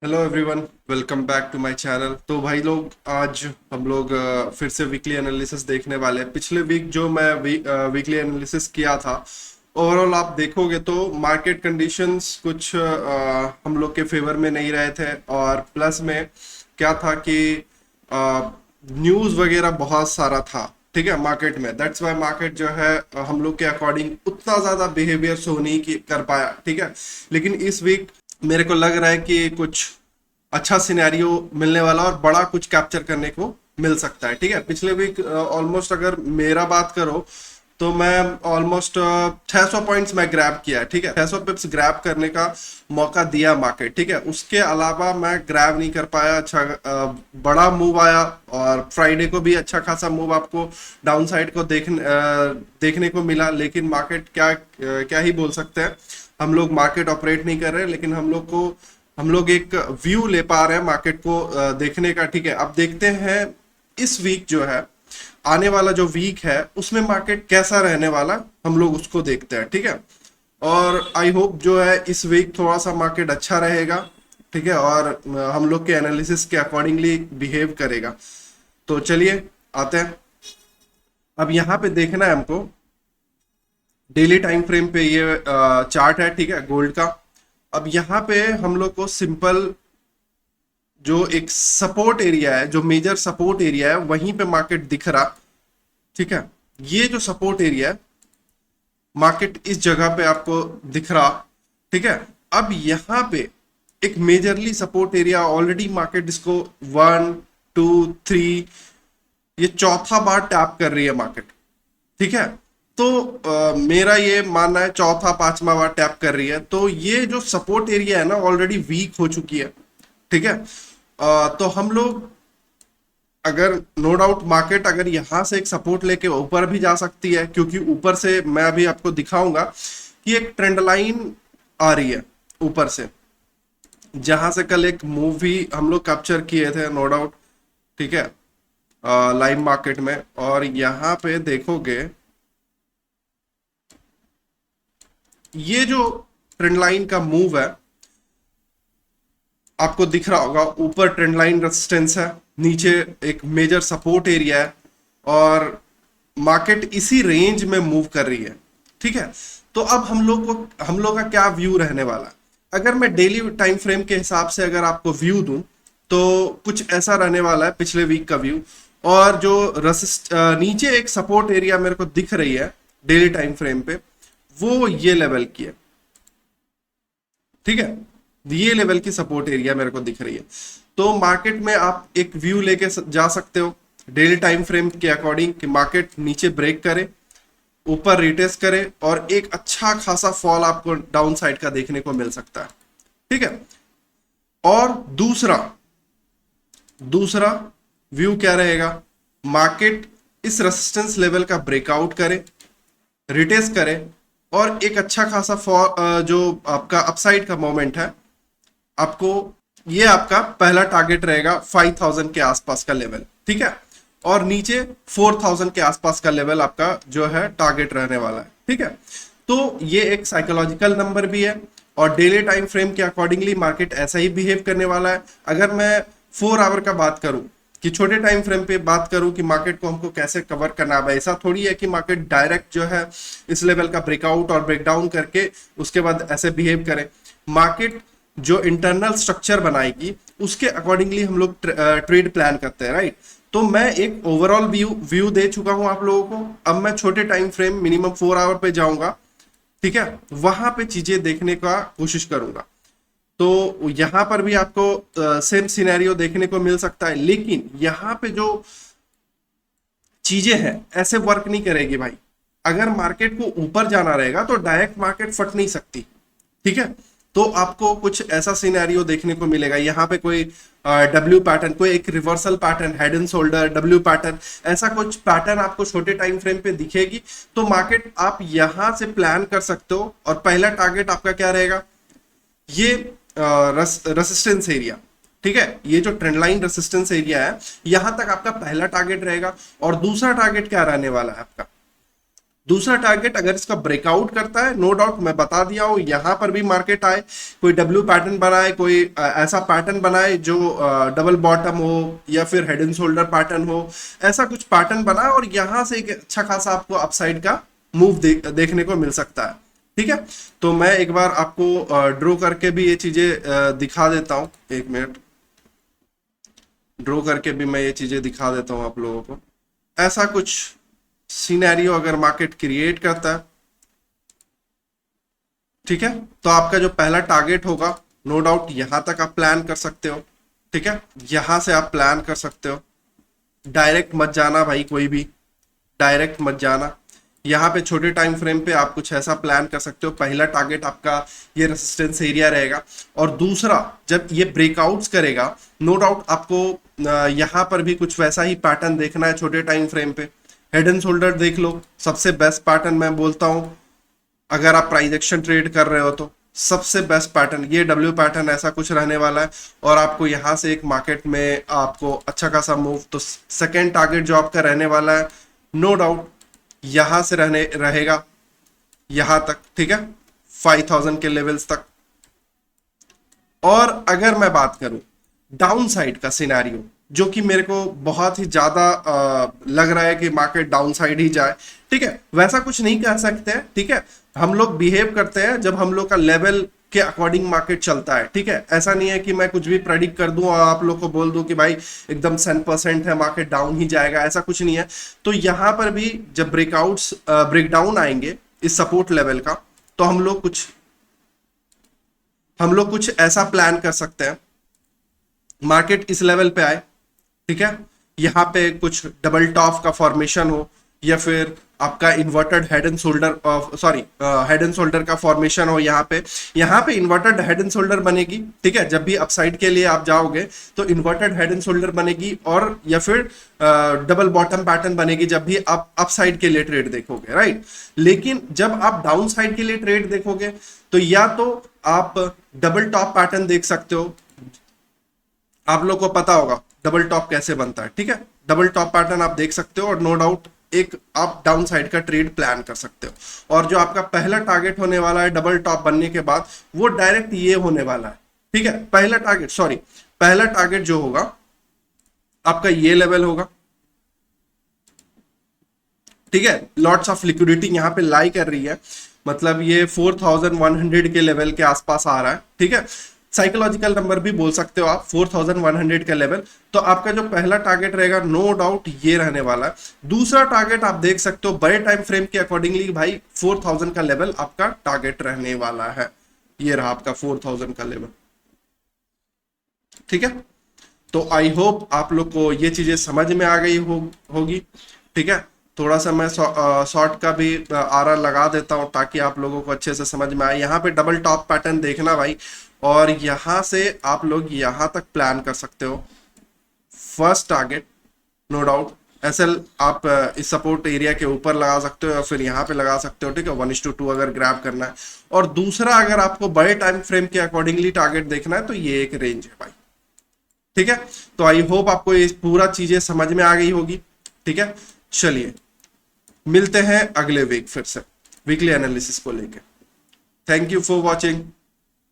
Hello everyone, welcome back to my channel. तो भाई लोग, आज हम लोग फिर से वीकली एनालिसिस देखने वाले हैं। पिछले वीक जो मैं वीकली एनालिसिस किया था, ओवरऑल आप देखोगे तो मार्केट कंडीशंस कुछ हम लोग के फेवर में नहीं रहे थे। और प्लस में क्या था कि न्यूज़ वगैरह बहुत सारा था, ठीक है, मार्केट में। दैट्स वाई मार्केट जो है हम लोग के अकॉर्डिंग उतना ज़्यादा बिहेवियर शो नहीं कर पाया, ठीक है। लेकिन इस वीक मेरे को लग रहा है कि कुछ अच्छा सिनेरियो मिलने वाला और बड़ा कुछ कैप्चर करने को मिल सकता है, ठीक है। पिछले वीक ऑलमोस्ट अगर मेरा बात करो तो मैं ऑलमोस्ट 600 पॉइंट्स मैं ग्रैब किया है, ठीक है। 600 पिप्स ग्रैब करने का मौका दिया मार्केट, ठीक है। उसके अलावा मैं ग्रैब नहीं कर पाया। अच्छा बड़ा मूव आया और फ्राइडे को भी अच्छा खासा मूव आपको डाउन साइड को देखने को मिला। लेकिन मार्केट क्या ही बोल सकते हैं। हम लोग मार्केट ऑपरेट नहीं कर रहे, लेकिन हम लोग एक व्यू ले पा रहे हैं मार्केट को देखने का, ठीक है। अब देखते हैं इस वीक जो है, आने वाला जो वीक है उसमें मार्केट कैसा रहने वाला, हम लोग उसको देखते हैं, ठीक है। और आई होप जो है इस वीक थोड़ा सा मार्केट अच्छा रहेगा, ठीक है, और हम लोग के एनालिसिस के अकॉर्डिंगली बिहेव करेगा। तो चलिए आते हैं। अब यहाँ पे देखना है हमको डेली टाइम फ्रेम पे, ये चार्ट है, ठीक है, गोल्ड का। अब यहाँ पे हम लोग को सिंपल जो एक सपोर्ट एरिया है, जो मेजर सपोर्ट एरिया है, वहीं पे मार्केट दिख रहा, ठीक है। ये जो सपोर्ट एरिया है, मार्केट इस जगह पे आपको दिख रहा, ठीक है। अब यहाँ पे एक majorly support area already market इसको 1 2 3, ये चौथा बार टैप कर रही है मार्केट, ठीक है। तो मेरा ये मानना है चौथा पांचवा बार टैप कर रही है, तो ये जो सपोर्ट एरिया है ना ऑलरेडी वीक हो चुकी है, ठीक है। तो हम लोग, अगर नो डाउट मार्केट अगर यहां से एक सपोर्ट लेके ऊपर भी जा सकती है, क्योंकि ऊपर से मैं अभी आपको दिखाऊंगा कि एक ट्रेंड लाइन आ रही है ऊपर से, जहां से कल एक मूव भी हम लोग कैप्चर किए थे, नो डाउट, ठीक है, लाइव मार्केट में। और यहाँ पे देखोगे ये जो ट्रेंड लाइन का मूव है, आपको दिख रहा होगा, ऊपर ट्रेंड लाइन रेजिस्टेंस है, नीचे एक मेजर सपोर्ट एरिया है, और मार्केट इसी रेंज में मूव कर रही है, ठीक है। तो अब हम लोग का क्या व्यू रहने वाला है? अगर मैं डेली टाइम फ्रेम के हिसाब से अगर आपको व्यू दूं तो कुछ ऐसा रहने वाला है, पिछले वीक का व्यू। और जो नीचे एक सपोर्ट एरिया मेरे को दिख रही है डेली टाइम फ्रेम पे, वो ये लेवल की है, ठीक है। ये लेवल की सपोर्ट एरिया मेरे को दिख रही है। तो मार्केट में आप एक व्यू लेके जा सकते हो डेली टाइम फ्रेम के अकॉर्डिंग कि मार्केट नीचे ब्रेक करे, ऊपर रिटेस्ट करे, और एक अच्छा खासा फॉल आपको डाउन साइड का देखने को मिल सकता है, ठीक है। और दूसरा दूसरा व्यू क्या रहेगा? मार्केट इस रेजिस्टेंस लेवल का ब्रेकआउट करे, रिटेस्ट करे, और एक अच्छा खासा जो आपका अपसाइड का मोमेंट है, आपको, ये आपका पहला टारगेट रहेगा 5000 के आसपास का लेवल, ठीक है। और नीचे 4000 के आसपास का लेवल आपका जो है टारगेट रहने वाला है, ठीक है। तो ये एक साइकोलॉजिकल नंबर भी है, और डेली टाइम फ्रेम के अकॉर्डिंगली मार्केट ऐसा ही बिहेव करने वाला है। अगर मैं 4 आवर का बात करूं, कि छोटे टाइम फ्रेम पे बात करूं कि मार्केट को हमको कैसे कवर करना है, ऐसा थोड़ी है कि मार्केट डायरेक्ट जो है इस लेवल का ब्रेकआउट और ब्रेकडाउन करके उसके बाद ऐसे बिहेव करे। मार्केट जो इंटरनल स्ट्रक्चर बनाएगी उसके अकॉर्डिंगली हम लोग ट्रेड प्लान करते हैं, राइट। तो मैं एक ओवरऑल व्यू दे चुका हूं आप लोगों को। अब मैं छोटे टाइम फ्रेम मिनिमम 4 आवर पे जाऊंगा, ठीक है, वहां पे चीजें देखने का कोशिश करूंगा। तो यहां पर भी आपको सेम सिनेरियो देखने को मिल सकता है, लेकिन यहां पे जो चीजें हैं ऐसे वर्क नहीं करेगी भाई। अगर मार्केट को ऊपर जाना रहेगा तो डायरेक्ट मार्केट फट नहीं सकती, ठीक है। तो आपको कुछ ऐसा सिनेरियो देखने को मिलेगा, यहाँ पे कोई डब्ल्यू पैटर्न, कोई एक reversal pattern, head and shoulder W pattern, ऐसा कुछ पैटर्न आपको छोटे टाइम फ्रेम पे दिखेगी। तो मार्केट आप यहां से प्लान कर सकते हो, और पहला टारगेट आपका क्या रहेगा? ये रेसिस्टेंस एरिया, ठीक है, ये जो ट्रेंड लाइन रेसिस्टेंस एरिया है, यहां तक आपका पहला टारगेट रहेगा। और दूसरा टारगेट क्या रहने वाला है आपका? दूसरा टारगेट अगर इसका ब्रेकआउट करता है, नो डाउट मैं बता दिया हूं, यहां पर भी मार्केट आए, कोई डब्ल्यू पैटर्न बनाए, कोई ऐसा पैटर्न बनाए जो डबल बॉटम हो या फिर हेड एंड शोल्डर पैटर्न हो, ऐसा कुछ पैटर्न बनाए और यहां से एक अच्छा खासा आपको अपसाइड का मूव देखने को मिल सकता है। ठीक है, तो मैं एक बार आपको ड्रॉ करके भी ये चीजें दिखा देता हूं। एक मिनट, ड्रॉ करके भी मैं ये चीजें दिखा देता हूं आप लोगों को। ऐसा कुछ सिनेरियो अगर मार्केट क्रिएट करता है, ठीक है, तो आपका जो पहला टारगेट होगा, नो डाउट यहां तक आप प्लान कर सकते हो। ठीक है, यहां से आप प्लान कर सकते हो, डायरेक्ट मत जाना भाई, कोई भी डायरेक्ट मत जाना। यहाँ पे छोटे टाइम फ्रेम पे आप कुछ ऐसा प्लान कर सकते हो, पहला टारगेट आपका ये रेसिस्टेंस एरिया रहेगा, और दूसरा जब ये ब्रेकआउट्स करेगा, नो डाउट आपको यहाँ पर भी कुछ वैसा ही पैटर्न देखना है छोटे टाइम फ्रेम पे। हेड एंड शोल्डर देख लो, सबसे बेस्ट पैटर्न मैं बोलता हूँ, अगर आप प्राइस एक्शन ट्रेड कर रहे हो तो सबसे बेस्ट पैटर्न ये डब्ल्यू पैटर्न ऐसा कुछ रहने वाला है, और आपको यहाँ से एक मार्केट में आपको अच्छा खासा मूव, तो सेकेंड टारगेट जो आपका रहने वाला है, नो डाउट यहां से रहने रहेगा यहां तक। ठीक है, 5000 के लेवल्स तक। और अगर मैं बात करूं डाउन साइड का सिनेरियो, जो कि मेरे को बहुत ही ज्यादा लग रहा है कि मार्केट डाउन साइड ही जाए, ठीक है, वैसा कुछ नहीं कह सकते हैं। ठीक है, हम लोग बिहेव करते हैं जब हम लोग का लेवल के अकॉर्डिंग मार्केट चलता है। ठीक है, ऐसा नहीं है कि मैं कुछ भी प्रेडिक्ट कर दूं और आप लोग को बोल दूं कि भाई एकदम 100% है मार्केट डाउन ही जाएगा, ऐसा कुछ नहीं है। तो यहां पर भी जब ब्रेकआउट्स ब्रेकडाउन आएंगे इस सपोर्ट लेवल का, तो हम लोग कुछ ऐसा प्लान कर सकते हैं, मार्केट इस लेवल पे आए, ठीक है, यहाँ पे कुछ डबल टॉप का फॉर्मेशन हो, या फिर आपका inverted head and shoulder, sorry head and shoulder का फॉर्मेशन हो, यहाँ पे इन्वर्टेड हेड एंड शोल्डर बनेगी। ठीक है, जब भी अपसाइड के लिए आप जाओगे तो इन्वर्टेड हेड एंड शोल्डर बनेगी, और या फिर डबल बॉटम पैटर्न बनेगी जब भी आप अपसाइड के लिए ट्रेड देखोगे, राइट। लेकिन जब आप डाउन साइड के लिए ट्रेड देखोगे तो या तो आप डबल टॉप पैटर्न देख सकते हो, आप लोग को पता होगा डबल टॉप कैसे बनता है। ठीक है, डबल टॉप पैटर्न आप देख सकते हो, और नो डाउट एक आप डाउन साइड का ट्रेड प्लान कर सकते हो। और जो आपका पहला टारगेट होने वाला है डबल टॉप बनने के बाद, वो डायरेक्ट ये होने वाला है। ठीक है, पहला टारगेट जो होगा आपका ये लेवल होगा। ठीक है, लॉट्स ऑफ लिक्विडिटी यहाँ पे लाई कर रही है, मतलब ये 4100 के लेवल के आसपास आ रहा है। ठीक है, साइकोलॉजिकल नंबर भी बोल सकते हो आप, 4100 का लेवल। तो आपका जो पहला टारगेट रहेगा नो डाउट ये रहने वाला है। दूसरा टारगेट आप देख सकते हो बड़े टाइम फ्रेम के अकॉर्डिंगली, भाई 4000 का लेवल आपका टारगेट रहने वाला है। ये रहा आपका 4000 का लेवल। ठीक है, तो आई होप आप लोग को ये चीजें समझ में आ गई होगी। ठीक है, थोड़ा सा मैं शॉर्ट का भी आरआर लगा देता हूं ताकि आप लोगों को अच्छे से समझ में आए। यहाँ पे डबल टॉप पैटर्न देखना भाई, और यहां से आप लोग यहां तक प्लान कर सकते हो। First target no doubt SL आप इस सपोर्ट एरिया के ऊपर लगा सकते हो, या फिर यहाँ पे लगा सकते हो। ठीक है, 1:2 अगर ग्रैब करना है। और दूसरा अगर आपको बड़े टाइम फ्रेम के अकॉर्डिंगली टारगेट देखना है तो ये एक रेंज है भाई। ठीक है, तो आई होप आपको ये पूरा चीजें समझ में आ गई होगी। ठीक है, चलिए मिलते हैं अगले वीक फिर से वीकली एनालिसिस को लेके। Thank you for watching.